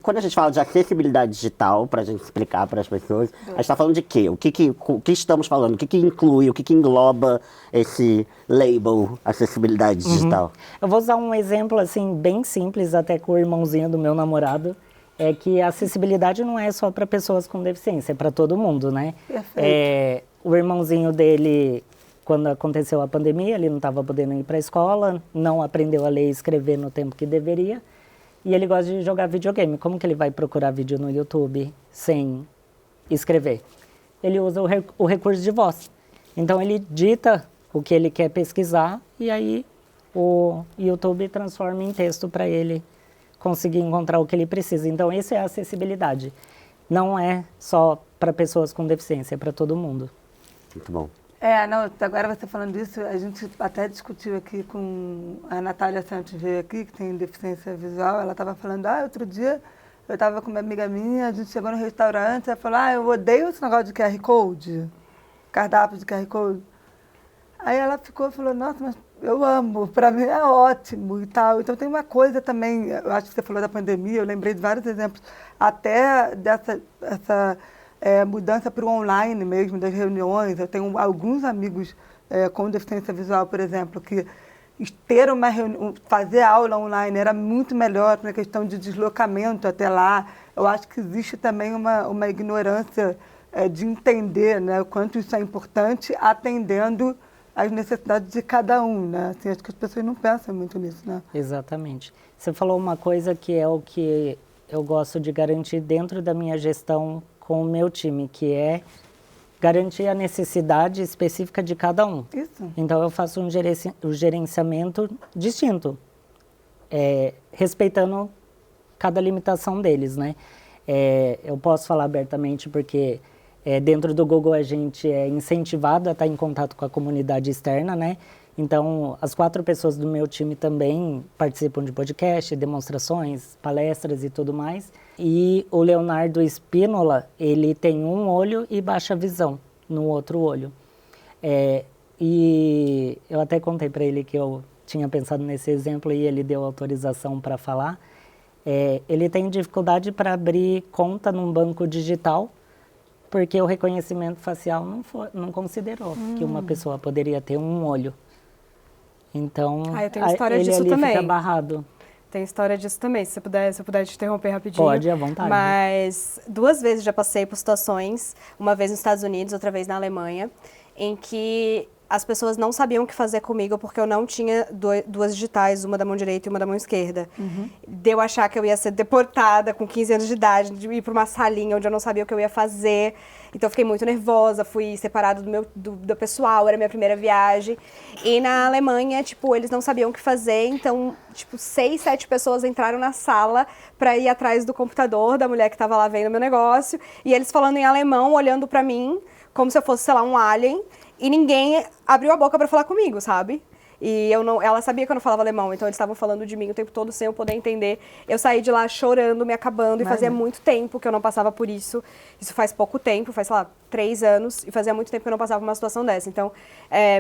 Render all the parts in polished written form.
quando a gente fala de acessibilidade digital, para a gente explicar para as pessoas, a gente está falando de quê? O que estamos falando? O que inclui, o que engloba esse label acessibilidade digital? Eu vou usar um exemplo assim bem simples, até com o irmãozinho do meu namorado, é que a acessibilidade não é só para pessoas com deficiência, é para todo mundo, né? Perfeito. O irmãozinho dele, quando aconteceu a pandemia, ele não estava podendo ir para a escola, não aprendeu a ler e escrever no tempo que deveria, e ele gosta de jogar videogame. Como que ele vai procurar vídeo no YouTube sem escrever? Ele usa o recurso de voz. Então ele dita o que ele quer pesquisar e aí o YouTube transforma em texto para ele conseguir encontrar o que ele precisa. Então isso é a acessibilidade. Não é só para pessoas com deficiência, é para todo mundo. Muito bom. Não, agora você falando isso, a gente até discutiu aqui com a Natália Santos, veio aqui, que tem deficiência visual, ela estava falando, outro dia eu estava com uma amiga minha, a gente chegou no restaurante, ela falou, eu odeio esse negócio de QR Code, cardápio de QR Code. Aí ela falou, nossa, mas eu amo, para mim é ótimo e tal. Então tem uma coisa também, eu acho que você falou da pandemia, eu lembrei de vários exemplos, até dessa mudança para o online mesmo, das reuniões. Eu tenho alguns amigos com deficiência visual, por exemplo, que ter uma reunião, fazer aula online era muito melhor para a questão de deslocamento até lá. Eu acho que existe também uma ignorância de entender, né, o quanto isso é importante, atendendo às necessidades de cada um, né? Assim, acho que as pessoas não pensam muito nisso, né? Exatamente. Você falou uma coisa que é o que eu gosto de garantir dentro da minha gestão com o meu time, que é garantir a necessidade específica de cada um. Isso. Então eu faço um gerenciamento distinto, respeitando cada limitação deles, né? Eu posso falar abertamente porque dentro do Google a gente é incentivado a estar em contato com a comunidade externa, né? Então, as 4 pessoas do meu time também participam de podcast, demonstrações, palestras e tudo mais. E o Leonardo Espínola, ele tem um olho e baixa visão no outro olho. E eu até contei para ele que eu tinha pensado nesse exemplo e ele deu autorização para falar. Ele tem dificuldade para abrir conta num banco digital, porque o reconhecimento facial não considerou que uma pessoa poderia ter um olho. Então, eu tenho história ele disso ali também. fica barrado. Tem história disso também, se eu puder te interromper rapidinho. Pode, à vontade. Mas 2 vezes já passei por situações, uma vez nos Estados Unidos, outra vez na Alemanha, em que as pessoas não sabiam o que fazer comigo porque eu não tinha 2 digitais, uma da mão direita e uma da mão esquerda. De eu achar que eu ia ser deportada com 15 anos de idade, de ir para uma salinha onde eu não sabia o que eu ia fazer. Então eu fiquei muito nervosa, fui separada do pessoal, era minha primeira viagem. E na Alemanha, eles não sabiam o que fazer, então, 6, 7 pessoas entraram na sala para ir atrás do computador da mulher que estava lá vendo meu negócio, e eles falando em alemão, olhando para mim, como se eu fosse, sei lá, um alien, e ninguém abriu a boca para falar comigo, sabe? E ela sabia que eu não falava alemão, então eles estavam falando de mim o tempo todo sem eu poder entender. Eu saí de lá chorando, me acabando, e fazia muito tempo que eu não passava por isso. Isso faz pouco tempo, faz, sei lá, 3 anos, e fazia muito tempo que eu não passava por uma situação dessa. Então,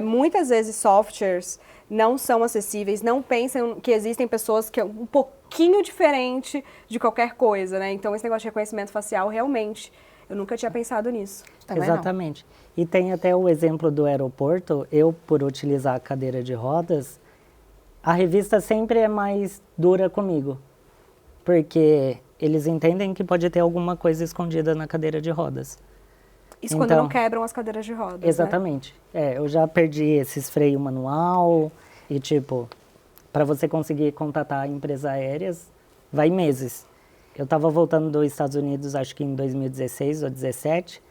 muitas vezes softwares não são acessíveis, não pensam que existem pessoas que é um pouquinho diferente de qualquer coisa, né? Então, esse negócio de reconhecimento facial, realmente, eu nunca tinha pensado nisso. Também Exatamente. E tem até o exemplo do aeroporto. Eu, por utilizar a cadeira de rodas, a revista sempre é mais dura comigo. Porque eles entendem que pode ter alguma coisa escondida na cadeira de rodas. Isso quando não quebram as cadeiras de rodas, exatamente. né? Eu já perdi esses freio manual e, para você conseguir contatar empresas aéreas, vai meses. Eu estava voltando dos Estados Unidos, acho que em 2016 ou 2017.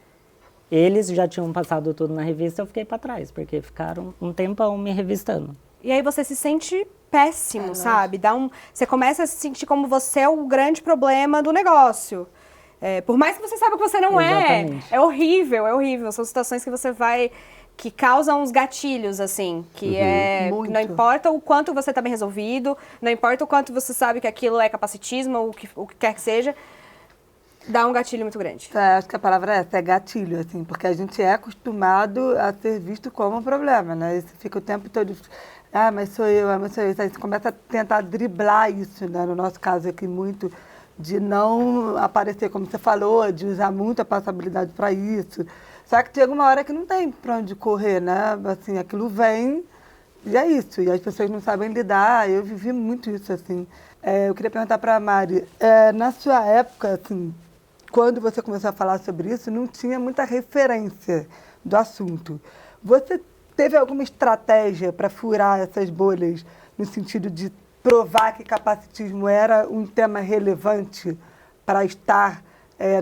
Eles já tinham passado tudo na revista, eu fiquei para trás, porque ficaram um tempão me revistando. E aí você se sente péssimo, sabe? Você começa a se sentir como você é o grande problema do negócio. Por mais que você saiba que você não Exatamente. é horrível, é horrível. São situações que você que causam uns gatilhos, assim, Muito. Não importa o quanto você está bem resolvido, não importa o quanto você sabe que aquilo é capacitismo, ou o que quer que seja, dá um gatilho muito grande. Acho que a palavra é essa, é gatilho, assim, porque a gente é acostumado a ser visto como um problema, né? E você fica o tempo todo, mas sou eu, mas sou eu. Aí você começa a tentar driblar isso, né? No nosso caso aqui, muito de não aparecer, como você falou, de usar muito a passabilidade para isso. Só que chega uma hora que não tem para onde correr, né? Assim, aquilo vem e é isso. E as pessoas não sabem lidar. Eu vivi muito isso, assim. Eu queria perguntar para a Mari, na sua época, assim, quando você começou a falar sobre isso, não tinha muita referência do assunto. Você teve alguma estratégia para furar essas bolhas, no sentido de provar que capacitismo era um tema relevante para estar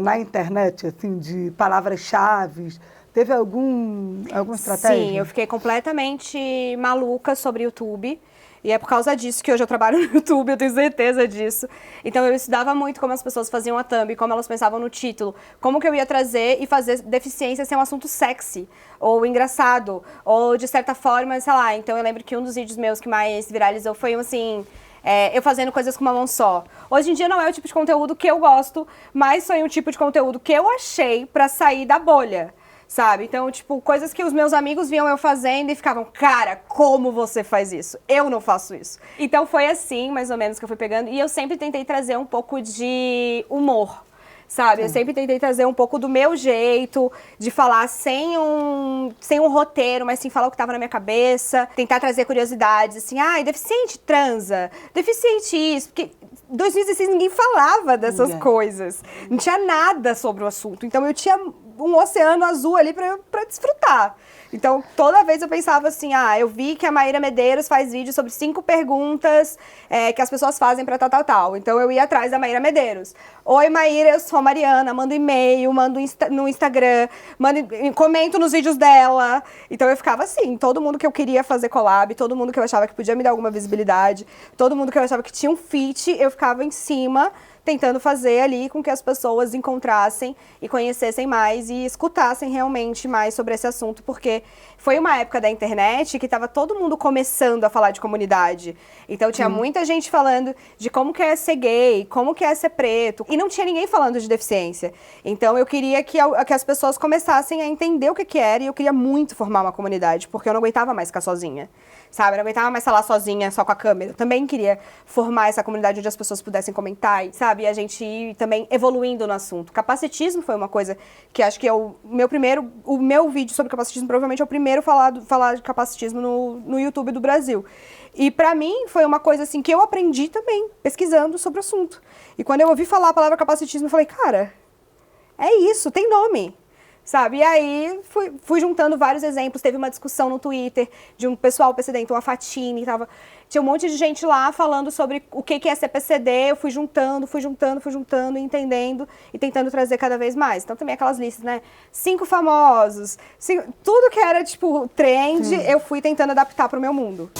na internet, assim, de palavras-chave? Teve alguma estratégia? Sim, eu fiquei completamente maluca sobre o YouTube. E é por causa disso que hoje eu trabalho no YouTube, eu tenho certeza disso. Então eu estudava muito como as pessoas faziam a thumb, como elas pensavam no título, como que eu ia trazer e fazer deficiência ser um assunto sexy, ou engraçado, ou de certa forma, sei lá. Então eu lembro que um dos vídeos meus que mais viralizou foi assim... eu fazendo coisas com uma mão só. Hoje em dia não é o tipo de conteúdo que eu gosto, mas foi um tipo de conteúdo que eu achei pra sair da bolha, sabe? Então, tipo, coisas que os meus amigos viam eu fazendo e ficavam, cara, como você faz isso? Eu não faço isso. Então foi assim, mais ou menos, que eu fui pegando. E eu sempre tentei trazer um pouco de humor, sabe? Eu sempre tentei trazer um pouco do meu jeito, de falar sem um roteiro, mas sim falar o que estava na minha cabeça, tentar trazer curiosidades, assim, deficiente transa, deficiente isso, porque em 2016 ninguém falava dessas coisas, não tinha nada sobre o assunto, então eu tinha um oceano azul ali pra desfrutar. Então, toda vez eu pensava assim, eu vi que a Maíra Medeiros faz vídeo sobre 5 perguntas que as pessoas fazem pra tal. Então, eu ia atrás da Maíra Medeiros. Oi, Maíra, eu sou a Mariana, mando e-mail, mando no Instagram, comento nos vídeos dela. Então, eu ficava assim, todo mundo que eu queria fazer collab, todo mundo que eu achava que podia me dar alguma visibilidade, todo mundo que eu achava que tinha um fit, eu ficava em cima, tentando fazer ali com que as pessoas encontrassem e conhecessem mais e escutassem realmente mais sobre esse assunto, porque foi uma época da internet que estava todo mundo começando a falar de comunidade. Então tinha muita gente falando de como que é ser gay, como que é ser preto, e não tinha ninguém falando de deficiência. Então eu queria que as pessoas começassem a entender o que era, e eu queria muito formar uma comunidade, porque eu não aguentava mais ficar sozinha. Sabe, eu não aguentava mais falar sozinha, só com a câmera. Eu também queria formar essa comunidade onde as pessoas pudessem comentar, sabe? E a gente ir também evoluindo no assunto. Capacitismo foi uma coisa que acho que é o meu vídeo sobre capacitismo provavelmente é o primeiro falar de capacitismo no YouTube do Brasil. E pra mim foi uma coisa assim que eu aprendi também, pesquisando sobre o assunto. E quando eu ouvi falar a palavra capacitismo, eu falei, cara, é isso, tem nome. Sabe? E aí fui juntando vários exemplos. Teve uma discussão no Twitter de um pessoal PCD, então a Fatine, tinha um monte de gente lá falando sobre o que é ser PCD. Eu fui juntando, entendendo e tentando trazer cada vez mais. Então também aquelas listas, né? 5 famosos, tudo que era tipo trend, eu fui tentando adaptar pro meu mundo.